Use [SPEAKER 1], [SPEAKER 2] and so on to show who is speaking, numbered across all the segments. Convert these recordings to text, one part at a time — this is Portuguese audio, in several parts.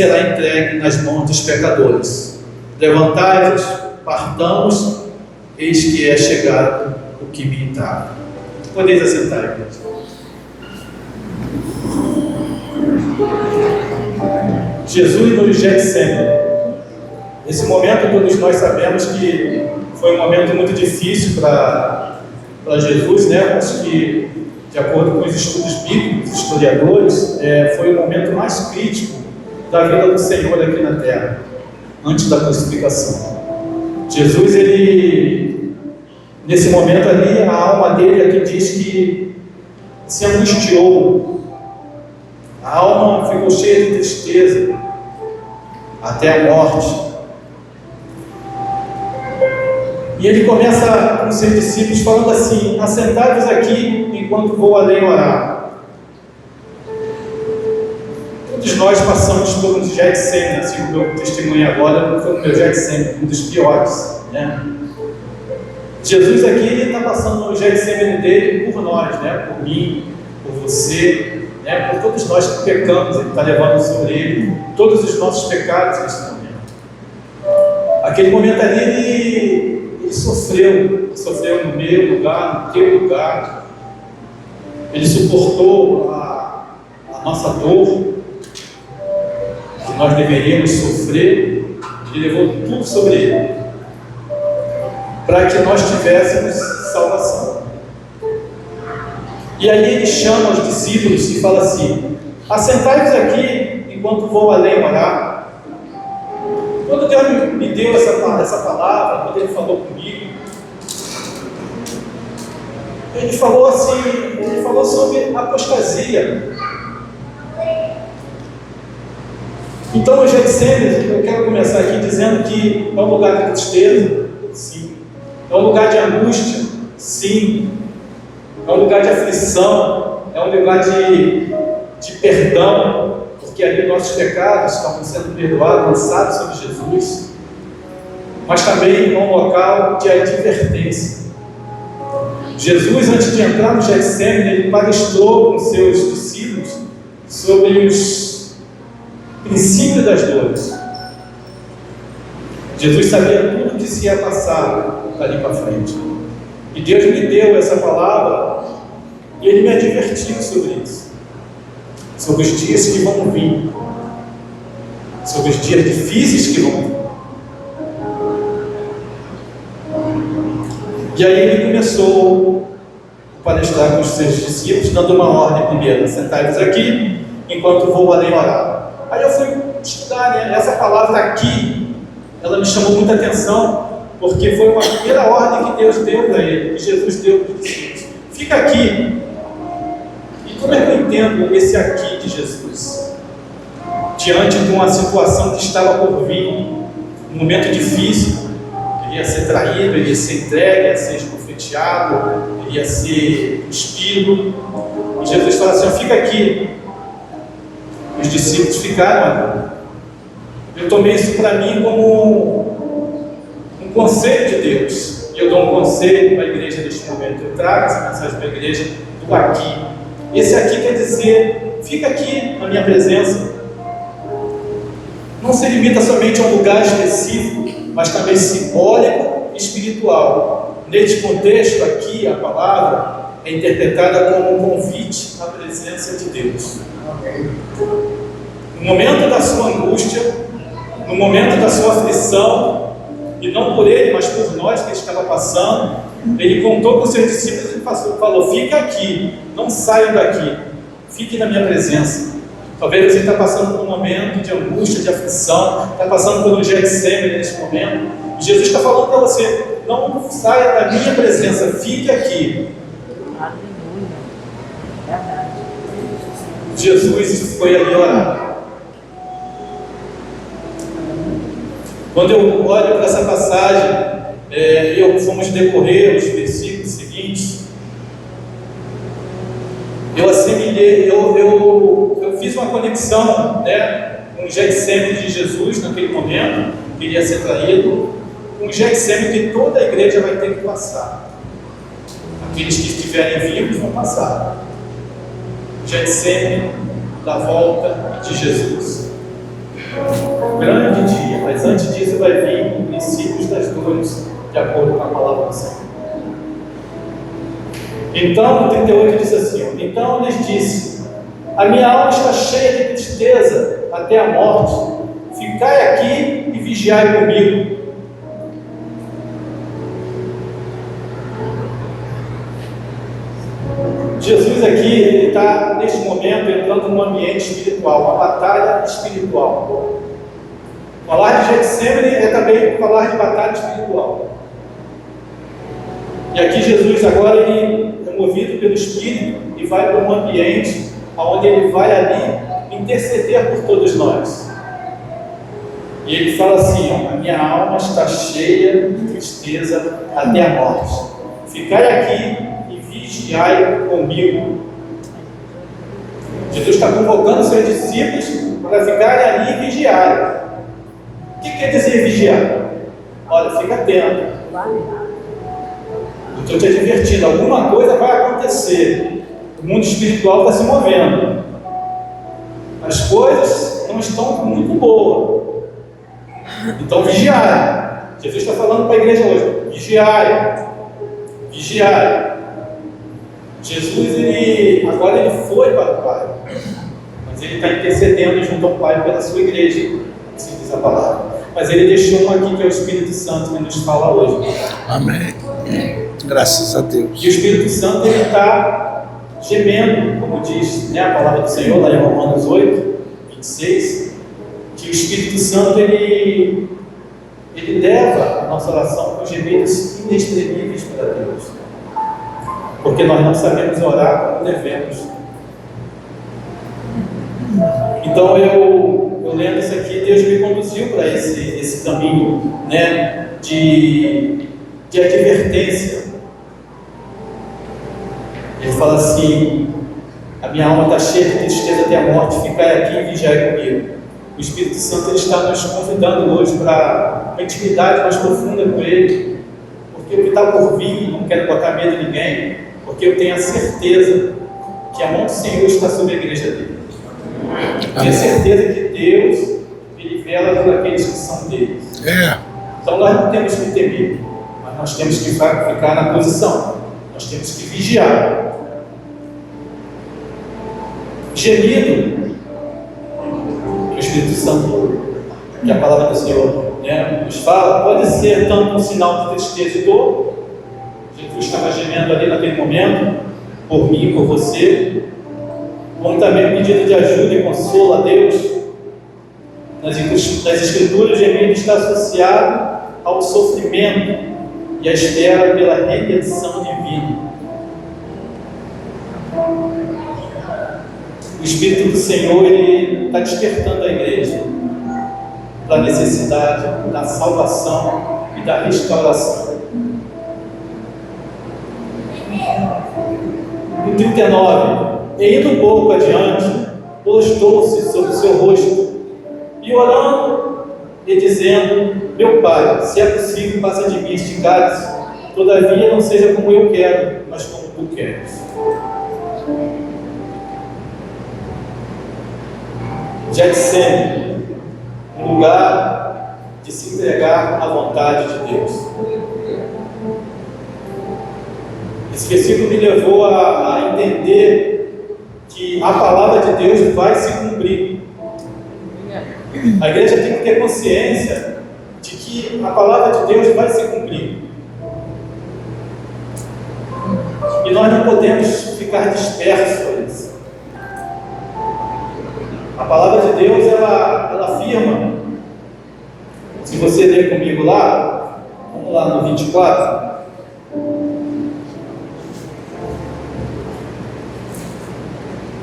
[SPEAKER 1] será entregue nas mãos dos pecadores. Levantai-vos, partamos, eis que é chegado o que me tarda. Podeis assentar, igreja. Jesus no Getsemane. Nesse momento, todos nós sabemos que foi um momento muito difícil para Jesus, né? Acho que, de acordo com os estudos bíblicos, historiadores, foi o momento mais crítico da vida do Senhor aqui na terra, antes da crucificação. Jesus, ele, nesse momento ali, a alma dele aqui diz que se angustiou, a alma ficou cheia de tristeza, até a morte. E ele começa com seus discípulos falando assim: assentai-vos aqui enquanto vou além orar. Todos nós passamos por um Getsemane, assim como eu testemunho agora, foi o meu Getsemane, um dos piores, né? Jesus aqui, ele está passando no Getsemane dele por nós, né? Por mim, por você, né? Por todos nós que pecamos, ele está levando sobre ele todos os nossos pecados nesse momento. Aquele momento ali, ele sofreu no meu lugar, no teu lugar. Ele suportou a nossa dor, que nós deveríamos sofrer. Ele levou tudo sobre ele, para que nós tivéssemos salvação. E aí ele chama os discípulos e fala assim: assentai-vos aqui enquanto vou além orar. Quando Deus me deu essa palavra, quando Ele falou comigo, Ele falou assim, Ele falou sobre apostasia. Então, o Getsemane, eu quero começar aqui dizendo que é um lugar de tristeza, sim. É um lugar de angústia, sim. É um lugar de aflição, é um lugar de perdão, porque ali nossos pecados estão sendo perdoados, lançados sobre Jesus. Mas também é um local de advertência. Jesus, antes de entrar no Getsemane, ele palestrou com seus discípulos sobre os princípios das dores. Jesus sabia tudo o que se ia passar dali para frente. E Deus me deu essa palavra e Ele me advertiu sobre isso. Sobre os dias que vão vir. Sobre os dias difíceis que vão vir. E aí Ele começou a palestrar com os seus discípulos, dando uma ordem primeiro: sentai-vos aqui, enquanto vou além orar. Aí eu fui estudar, né? Essa palavra aqui, ela me chamou muita atenção, porque foi uma primeira ordem que Deus deu para ele, que Jesus deu para os discípulos: fica aqui. E como é que eu entendo esse aqui de Jesus? Diante de uma situação que estava por vir, um momento difícil, ele ia ser traído, ele ia ser entregue, ia ser esbofeteado, ele ia ser cuspido. E Jesus fala assim: fica aqui. Os discípulos ficaram. Eu tomei isso para mim como um conselho de Deus. E eu dou um conselho para a igreja neste momento. Eu trago essa mensagem para a igreja do aqui. Esse aqui quer dizer: fica aqui na minha presença. Não se limita somente a um lugar específico, mas também simbólico e espiritual. Neste contexto aqui, a palavra é interpretada como um convite à presença de Deus. No momento da sua angústia, no momento da sua aflição, e não por ele, mas por nós que ele estava passando, ele contou com seus discípulos e falou: fica aqui, não saiam daqui, fique na minha presença. Talvez você está passando por um momento de angústia, de aflição, está passando por um Getsemane nesse momento, e Jesus está falando para você: não saia da minha presença, fique aqui. Jesus foi ali orar. Quando eu olho para essa passagem, fomos decorrer os versículos seguintes, eu assimilei, eu fiz uma conexão, né, com o Getsemane de Jesus naquele momento, que iria ser traído, com o Getsemane que toda a igreja vai ter que passar. Aqueles que estiverem vivos vão passar. Getsemane da volta de Jesus. grande dia, mas antes disso vai vir o princípio das dores, de acordo com a palavra do Senhor. Então, no 38 diz assim: então lhes disse: a minha alma está cheia de tristeza até a morte, ficai aqui e vigiai comigo. Jesus aqui está, neste momento, entrando num ambiente espiritual, uma batalha espiritual. Falar de Getsemane é também falar de batalha espiritual. E aqui Jesus agora ele é movido pelo Espírito e vai para um ambiente onde ele vai ali interceder por todos nós. E ele fala assim: a minha alma está cheia de tristeza até a morte. Ficai aqui e vigiai comigo. Jesus está convocando seus discípulos para ficarem ali e vigiarem. O que quer dizer vigiar? Olha, fica atento. Eu estou te advertindo, alguma coisa vai acontecer. O mundo espiritual está se movendo. As coisas não estão muito boas. Então vigiai. Jesus está falando para a igreja hoje: vigiai. Vigiai. Jesus, agora ele foi para o Pai, mas ele está intercedendo junto ao Pai pela sua igreja, assim diz a palavra. Mas ele deixou um aqui que é o Espírito Santo que nos fala hoje.
[SPEAKER 2] Amém. Graças a Deus.
[SPEAKER 1] E o Espírito Santo ele está gemendo, como diz, né, a palavra do Senhor lá em Romanos 8, 26, que o Espírito Santo ele leva a nossa oração com gemidos inexprimíveis para Deus, porque nós não sabemos orar como devemos. Então eu lendo isso aqui, Deus me conduziu para esse caminho, né, de advertência. Ele fala assim: a minha alma está cheia de tristeza até a morte, ficai aqui e vigiai comigo. O Espírito Santo ele está nos convidando hoje para uma intimidade mais profunda com Ele, porque o que está por vir, não quero botar medo em ninguém, porque eu tenho a certeza que a mão do Senhor está sobre a igreja dele. Tenho certeza que Deus ele vela por aqueles que são dele. Então nós não temos que temer, mas nós temos que ficar na posição, nós temos que vigiar. Gemido, que o Espírito Santo, que a palavra do Senhor, né, nos fala, pode ser tanto um sinal de tristeza e dor. Jesus estava gemendo ali naquele momento, por mim e por você, como também um pedido de ajuda e consolo a Deus. Nas Escrituras, o gemido está associado ao sofrimento e à espera pela redenção divina. O Espírito do Senhor ele está despertando a igreja para a necessidade da salvação e da restauração. No 39, e indo um pouco adiante, postou-se sobre o seu rosto e orando e dizendo: meu Pai, se é possível, passa de mim este cálice, todavia não seja como eu quero, mas como tu queres. Getsemane, um lugar de se entregar à vontade de Deus. Esse versículo me levou a entender que a palavra de Deus vai se cumprir. A igreja tem que ter consciência de que a palavra de Deus vai se cumprir. E nós não podemos ficar dispersos a isso. A palavra de Deus, ela afirma, se você ler comigo lá, vamos lá no 24,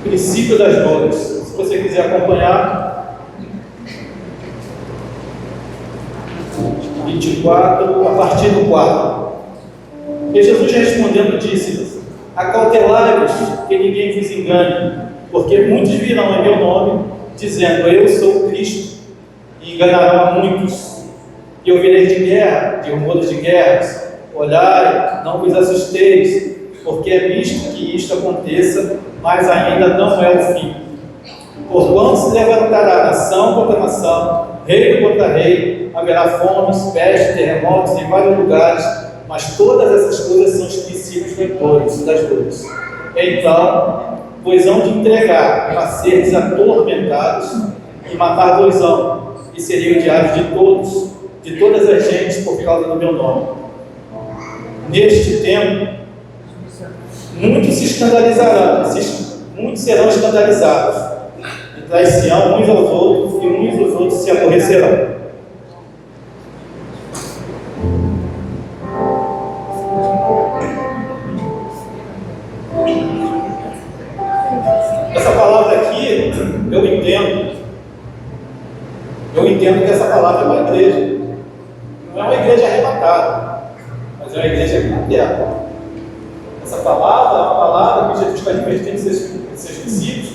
[SPEAKER 1] princípio das dores. Se você quiser acompanhar, 24, a partir do 4. E Jesus respondendo disse: acautelai-vos que ninguém vos engane, porque muitos virão em meu nome, dizendo: eu sou o Cristo, e enganarão a muitos. E ouvireis de guerra, de rumores de guerras. Olhai, não vos assusteis, porque é visto que isto aconteça, mas ainda não é o fim. Porquanto se levantará nação contra nação, reino contra rei, haverá fomes, pestes, terremotos em vários lugares, mas todas essas coisas são os princípios ventores das dores. Então, pois hão de entregar a seres atormentados e matar doisão, e seriam odiados de todos, de todas as gentes por causa do meu nome. Neste tempo, muitos se escandalizarão, muitos serão escandalizados, e trair-se-ão uns aos outros, e uns aos outros se aborrecerão. Essa palavra aqui, eu entendo que essa palavra é uma igreja. Não é uma igreja arrebatada, mas é uma igreja aberta. Essa palavra é uma palavra que Jesus está advertindo seus discípulos,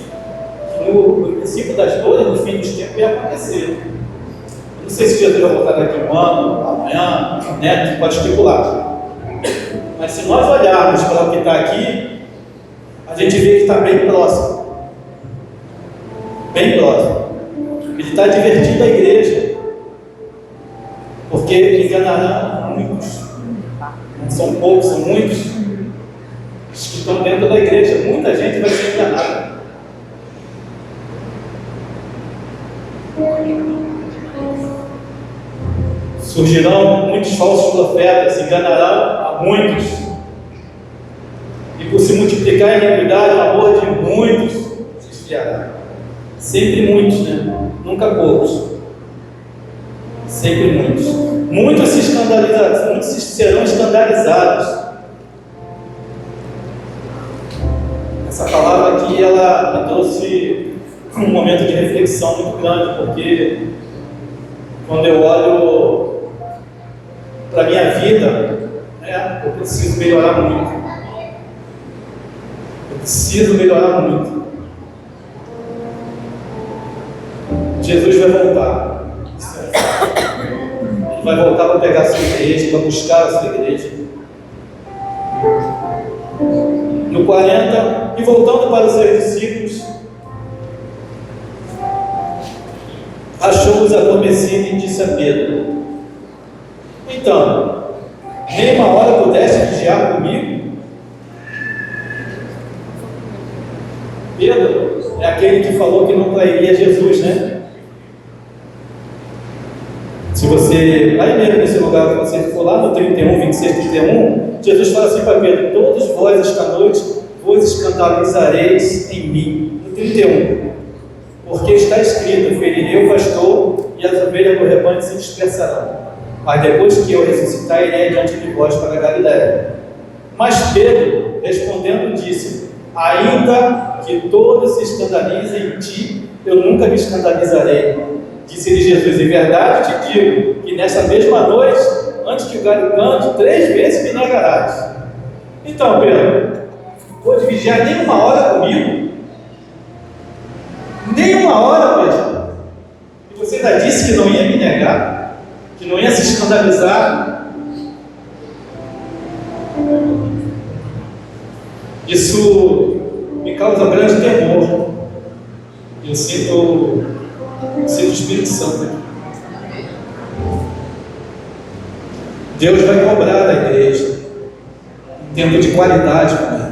[SPEAKER 1] que no princípio das dores, no fim dos tempos, vai acontecer. Eu não sei se Jesus vai voltar daqui um ano, amanhã, né? A gente pode especular. Mas se nós olharmos para o que está aqui, a gente vê que está bem próximo. Bem próximo. Ele está advertindo a igreja, porque enganarão muitos. Não são poucos, são muitos. Os que estão dentro da igreja, muita gente vai ser enganada. Surgirão muitos falsos profetas, enganarão a muitos. E por se multiplicar a iniquidade, o amor de muitos se esfriará. Sempre muitos, né? Nunca poucos. Sempre muitos. Muitos se escandalizarão, muitos serão escandalizados. Essa palavra aqui, ela me trouxe um momento de reflexão muito grande, porque quando eu olho para a minha vida, né, eu preciso melhorar muito. Eu preciso melhorar muito. Jesus vai voltar. Ele vai voltar para pegar a sua igreja, para buscar a sua igreja. No 40, e voltando para os seus discípulos, achou-os adormecidos e disse a Pedro: então, nem uma hora pudeste vigiar comigo? Pedro é aquele que falou que não trairia Jesus, né? Se você, lá mesmo nesse lugar que você for lá no 31, 26, 31, Jesus fala assim para Pedro: todos vós esta noite vos escandalizareis em mim. No 31, porque está escrito: ferirei o pastor e as ovelhas do rebanho se dispersarão. Mas depois que eu ressuscitar, irei adiante de vós para a Galiléia. Mas Pedro, respondendo, disse: ainda que todos se escandalizem em ti, eu nunca me escandalizarei. Disse-lhe Jesus: em verdade te digo que nessa mesma noite, antes que o galho cante, 3 vezes me negarás. Então, Pedro, pode vigiar nem uma hora comigo? Nem uma hora, Pedro? E você já disse que não ia me negar? Que não ia se escandalizar? Isso me causa grande temor. Eu sinto o Espírito Santo aqui. Deus vai cobrar da igreja um tempo de qualidade comigo.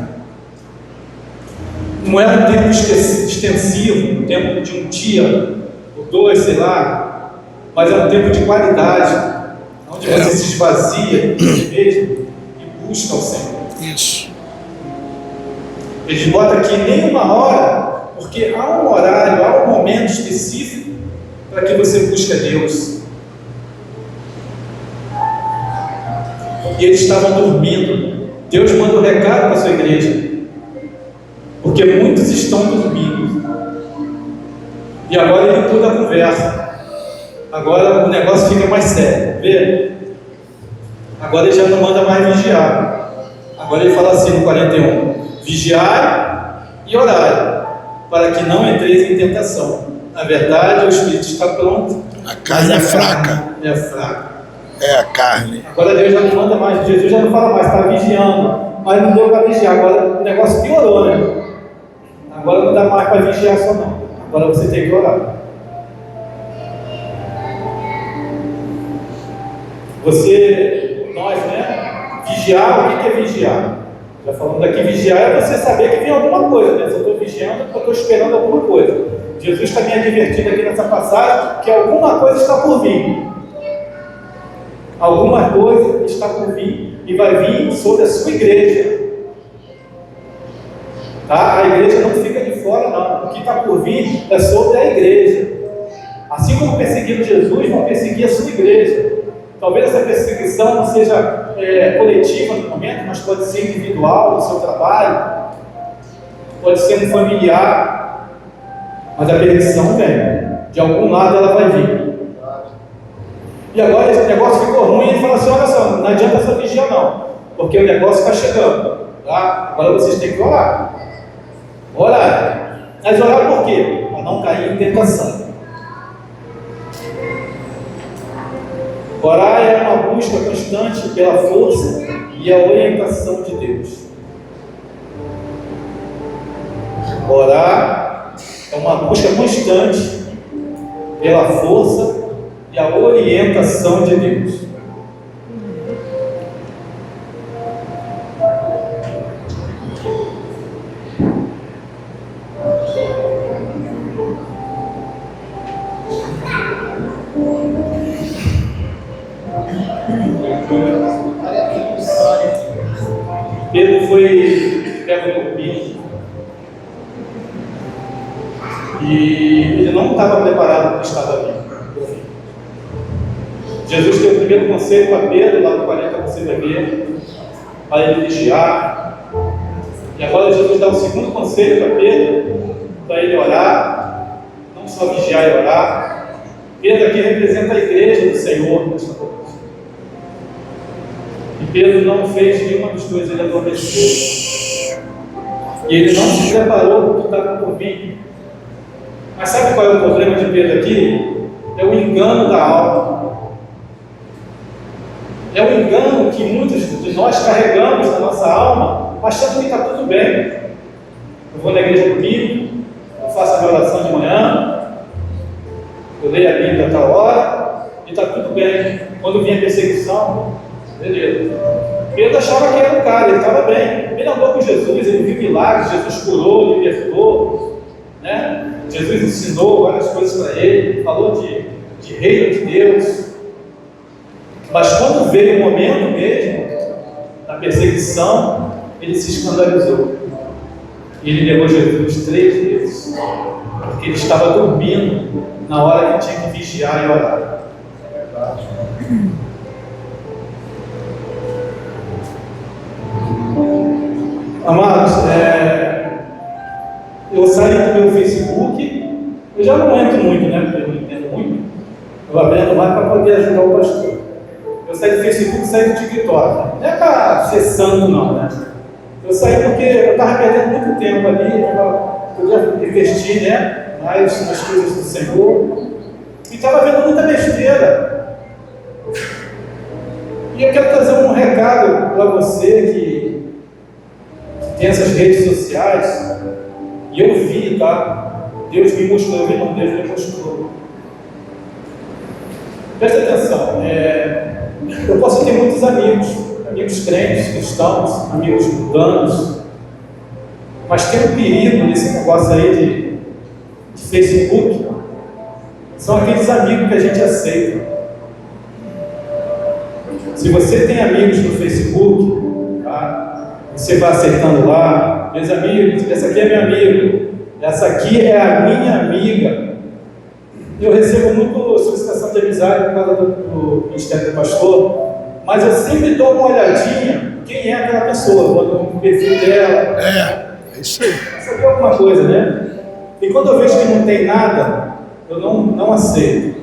[SPEAKER 1] Não é um tempo extensivo, um tempo de um dia ou 2, sei lá, mas é um tempo de qualidade, onde você se esvazia de si mesmo e busca o Senhor.
[SPEAKER 2] Isso.
[SPEAKER 1] Ele bota aqui nem uma hora, porque há um horário, há um momento específico para que você busque a Deus. E eles estavam dormindo. Deus manda um recado para a sua igreja, porque muitos estão dormindo. E agora ele muda a conversa. Agora o negócio fica mais sério. Vê? Agora ele já não manda mais vigiar. Agora ele fala assim no 41: vigiai e orai, para que não entreis em tentação. Na verdade, o espírito está pronto.
[SPEAKER 2] A carne é fraca.
[SPEAKER 1] É fraca.
[SPEAKER 2] É a carne.
[SPEAKER 1] Agora Deus já não manda mais, Jesus já não fala mais, está vigiando. Mas não deu para vigiar, agora o negócio piorou, né? Agora não dá mais para vigiar só não. Agora você tem que orar. Nós, né? Vigiar, o que é vigiar? Já falando aqui, vigiar é você saber que vem alguma coisa, né? Se eu estou vigiando, eu estou esperando alguma coisa. Jesus está me advertindo aqui nessa passagem que alguma coisa está por vir. Alguma coisa está por vir e vai vir sobre a sua igreja. Tá? A igreja não fica de fora, não. O que está por vir é sobre a igreja. Assim como perseguiram Jesus, vão perseguir a sua igreja. Talvez essa perseguição não seja coletiva no momento, mas pode ser individual, no seu trabalho, pode ser um familiar, mas a perseguição vem, de algum lado ela vai vir. E agora esse negócio ficou ruim, e ele fala assim: olha só, não adianta só vigiar não, porque o negócio está chegando, tá? Agora vocês têm que orar. Orar. Mas orar por quê? Para não cair em tentação. Orar é uma busca constante pela força e a orientação de Deus. Orar é uma busca constante pela força e a orientação de Deus. Pedro foi pego no bicho e ele não estava preparado para o que estava vindo. Jesus deu o primeiro conselho para Pedro, lá no 40 você vai ver, para ele vigiar. E agora Jesus dá o segundo conselho para Pedro, para ele orar, não só vigiar e orar. Pedro aqui representa a igreja do Senhor nesta noite. E Pedro não fez nenhuma das coisas, ele adormeceu. E ele não se preparou para o que estava por vir. Mas sabe qual é o problema de Pedro aqui? É o engano da alma. É o engano que muitos de nós carregamos na nossa alma, achando que está tudo bem. Eu vou na igreja domingo, eu faço a minha oração de manhã, eu leio a Bíblia a tal hora, e está tudo bem. Quando vinha a perseguição, beleza. Pedro achava que era o cara, ele estava bem. Ele andou com Jesus, ele viu milagres, Jesus curou, libertou, né? Jesus ensinou várias coisas para ele, falou de reino de Deus. Mas quando veio o momento mesmo da perseguição, ele se escandalizou. E ele negou Jesus 3 vezes, porque ele estava dormindo na hora que tinha que vigiar e orar. Amados, eu saí do meu Facebook, eu já não entro muito, né? Porque eu não entendo muito. Eu aprendo mais para poder ajudar o pastor. Eu saí do Facebook, saí do TikTok. Não é para ser santo, não, né? Eu saí porque eu estava perdendo muito tempo ali, eu podia investir, né? Mais nas coisas do Senhor. E estava vendo muita besteira. E eu quero trazer um recado para você que tem essas redes sociais. E eu vi, tá? Deus me mostrou, eu vi não, Deus me mostrou. Presta atenção, eu posso ter muitos amigos crentes, cristãos, amigos mundanos, mas tem um perigo nesse negócio aí de Facebook. São aqueles amigos que a gente aceita. Se você tem amigos no Facebook, tá? Você vai aceitando lá, meus amigos, essa aqui é minha amiga, essa aqui é a minha amiga. Eu recebo muito solicitação de amizade por causa do ministério do pastor, mas eu sempre dou uma olhadinha quem é aquela pessoa, quando o perfil dela.
[SPEAKER 2] É isso aí.
[SPEAKER 1] Saber alguma coisa, né? E quando eu vejo que não tem nada, eu não aceito.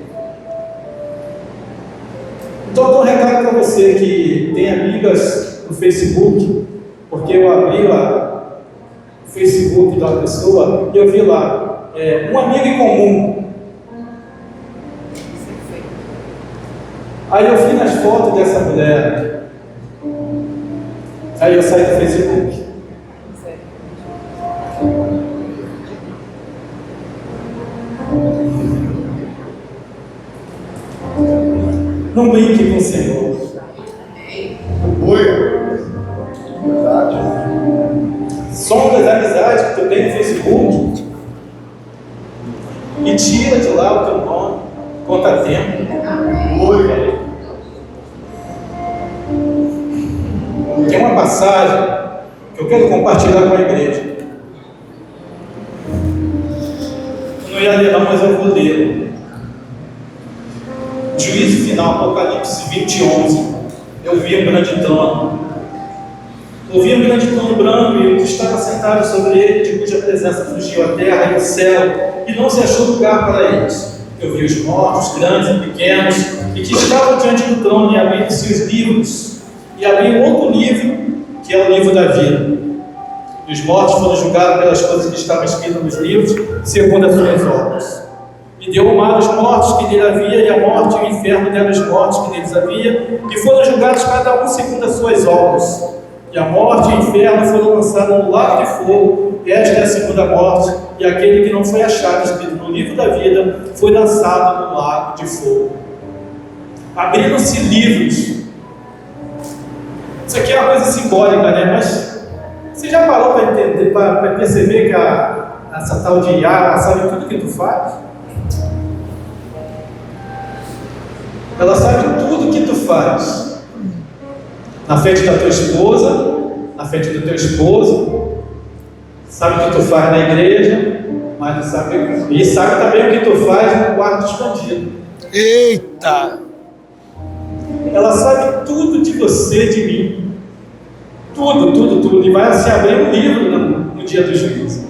[SPEAKER 1] Então eu dou um recado para você que tem amigas no Facebook, porque eu abri lá o Facebook de uma pessoa e eu vi lá, um amigo em comum. Aí eu fui nas fotos dessa mulher. Aí eu saí do Facebook. Não brinque com o Senhor.
[SPEAKER 2] Oi. Verdade.
[SPEAKER 1] Som das amizades que tu tem no Facebook e tira de lá o teu nome, conta tempo.
[SPEAKER 2] Oi.
[SPEAKER 1] Tem uma passagem que eu quero compartilhar com a igreja. Eu não ia ler não, mas eu vou ler. Juízo final, Apocalipse 20:11. Eu vi um grande trono. Eu vi um grande trono branco e o que estava sentado sobre ele, de cuja presença fugiu a terra e o céu, e não se achou lugar para eles. Eu vi os mortos, grandes e pequenos, e que estavam diante do trono, e abriram-se os livros, e abriu outro livro, que é o livro da vida. E os mortos foram julgados pelas coisas que estavam escritas nos livros, segundo as suas obras. E deu o mar aos mortos que nele havia, e a morte e o inferno deram os mortos que neles havia, e foram julgados cada um segundo as suas obras. E a morte e o inferno foram lançados no lago de fogo. Esta é a segunda morte, e aquele que não foi achado escrito no livro da vida foi lançado no lago de fogo. Abriram-se livros. Isso aqui é uma coisa simbólica, né? Mas você já parou para entender, para perceber que essa tal de Yara sabe tudo que tu faz? Ela sabe tudo que tu faz. Na frente da tua esposa, na frente do teu esposo, sabe o que tu faz na igreja, mas não sabe, e sabe também o que tu faz no quarto escondido.
[SPEAKER 2] Eita!
[SPEAKER 1] Ela sabe tudo de você, de mim, tudo, e vai se abrir um livro no dia do juízo.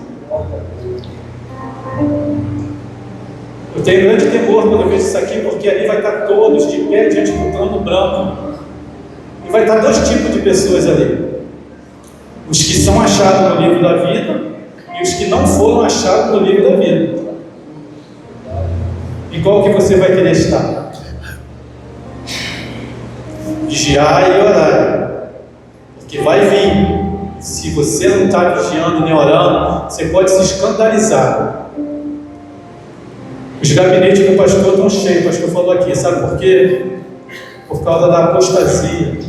[SPEAKER 1] Eu tenho grande temor quando eu vejo isso aqui, porque ali vai estar todos de pé diante do trono branco. E vai estar dois tipos de pessoas ali: os que são achados no livro da vida e os que não foram achados no livro da vida. E qual que você vai querer estar? Vigiar e orar, porque vai vir. Se você não está vigiando nem orando, você pode se escandalizar. Os gabinetes do pastor estão cheios, o pastor falou aqui, sabe por quê? Por causa da apostasia.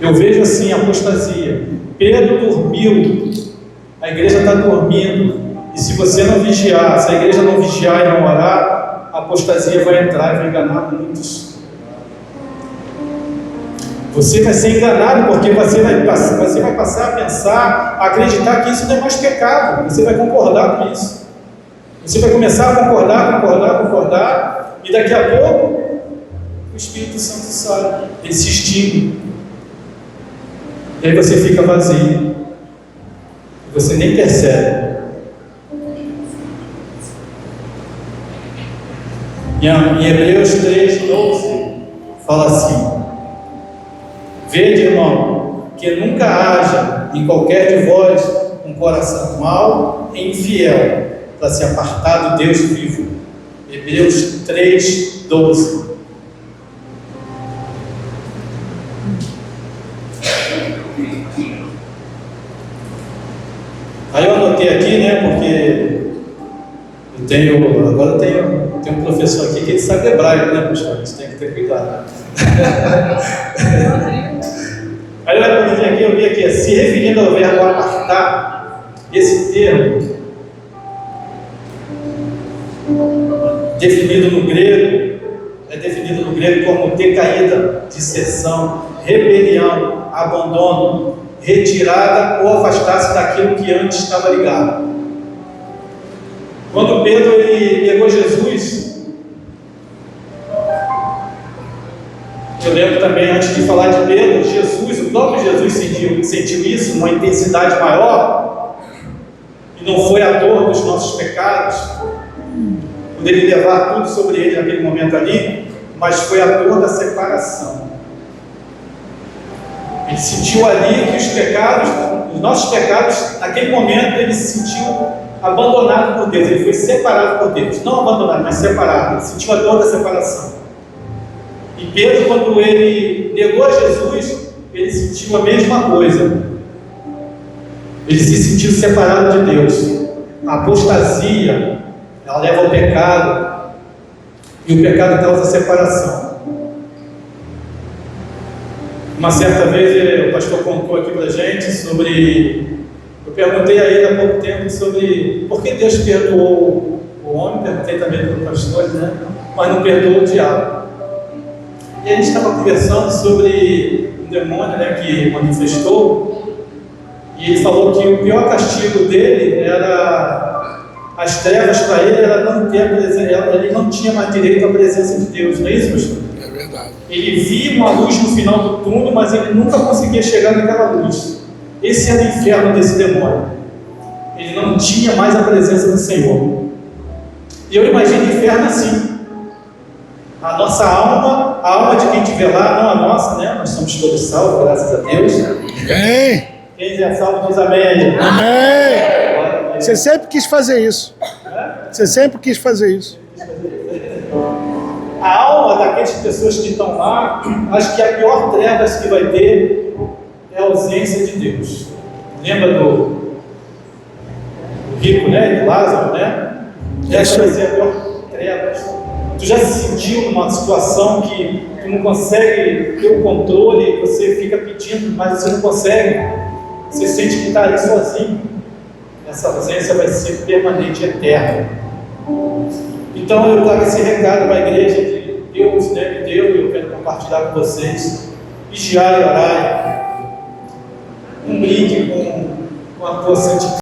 [SPEAKER 1] Eu vejo assim a apostasia. Pedro dormiu, a igreja está dormindo, e se você não vigiar, se a igreja não vigiar e não orar, a apostasia vai entrar e vai enganar muitos. Você vai ser enganado, porque você vai passar a pensar, a acreditar que isso não é mais pecado. Você vai concordar com isso. Você vai começar a concordar, e daqui a pouco o Espírito Santo sai, ele se extingue. E aí você fica vazio. Você nem percebe. Em Hebreus 3:12 fala assim: vede, irmão, que nunca haja em qualquer de vós um coração mau e infiel, para se apartar do Deus vivo. Hebreus 3:12. Aí eu anotei aqui, né, porque agora eu tenho um professor aqui que ele sabe hebraico, né, pastor? Você tem que ter cuidado. Aí eu vi aqui, se referindo ao verbo apartar, esse termo, definido no grego como decaída, disseção, rebelião, abandono, retirada ou afastar-se daquilo que antes estava ligado. Quando Pedro ele pegou Jesus, eu lembro também, antes de falar de Pedro, o próprio Jesus sentiu isso, uma intensidade maior, e não foi a dor dos nossos pecados, por ele levar tudo sobre ele naquele momento ali, mas foi a dor da separação. Ele sentiu ali que os nossos pecados, naquele momento ele se sentiu abandonado por Deus, ele foi separado por Deus, não abandonado, mas separado, ele sentiu a dor da separação. E Pedro, quando ele negou a Jesus, ele sentiu a mesma coisa, ele se sentiu separado de Deus. A apostasia, ela leva ao pecado, e o pecado causa separação. Uma certa vez o pastor contou aqui pra gente sobre... Eu perguntei a ele há pouco tempo sobre por que Deus perdoou o homem, perguntei também para o pastor, né? Mas não perdoou o diabo. E a gente estava conversando sobre um demônio, né, que manifestou, e ele falou que o pior castigo dele era as trevas. Para ele era não ter a presença, ele não tinha mais direito à presença de Deus, não é isso, pastor?
[SPEAKER 2] É verdade.
[SPEAKER 1] Ele via uma luz no final do túnel, mas ele nunca conseguia chegar naquela luz. Esse era o inferno desse demônio. Ele não tinha mais a presença do Senhor. E eu imagino o inferno assim. A nossa alma, a alma de quem estiver lá, não a nossa, né? Nós somos todos salvos, graças a Deus.
[SPEAKER 2] Amém.
[SPEAKER 1] Quem é salvo diz amém.
[SPEAKER 2] Amém. Você sempre quis fazer isso. Você sempre quis fazer isso.
[SPEAKER 1] A alma daquelas pessoas que estão lá, acho que a pior trevas que vai ter é a ausência de Deus. Lembra do rico, né? De Lázaro, né? Essa vai ser a pior trevas. Tu já se sentiu numa situação que tu não consegue ter o controle, você fica pedindo, mas você não consegue? Você sente que está ali sozinho. Essa ausência vai ser permanente e eterna. Então eu trago esse recado para a igreja que Deus, né, me deu, e eu quero compartilhar com vocês. Vigiar e orar. Não brinque com a tua santidade.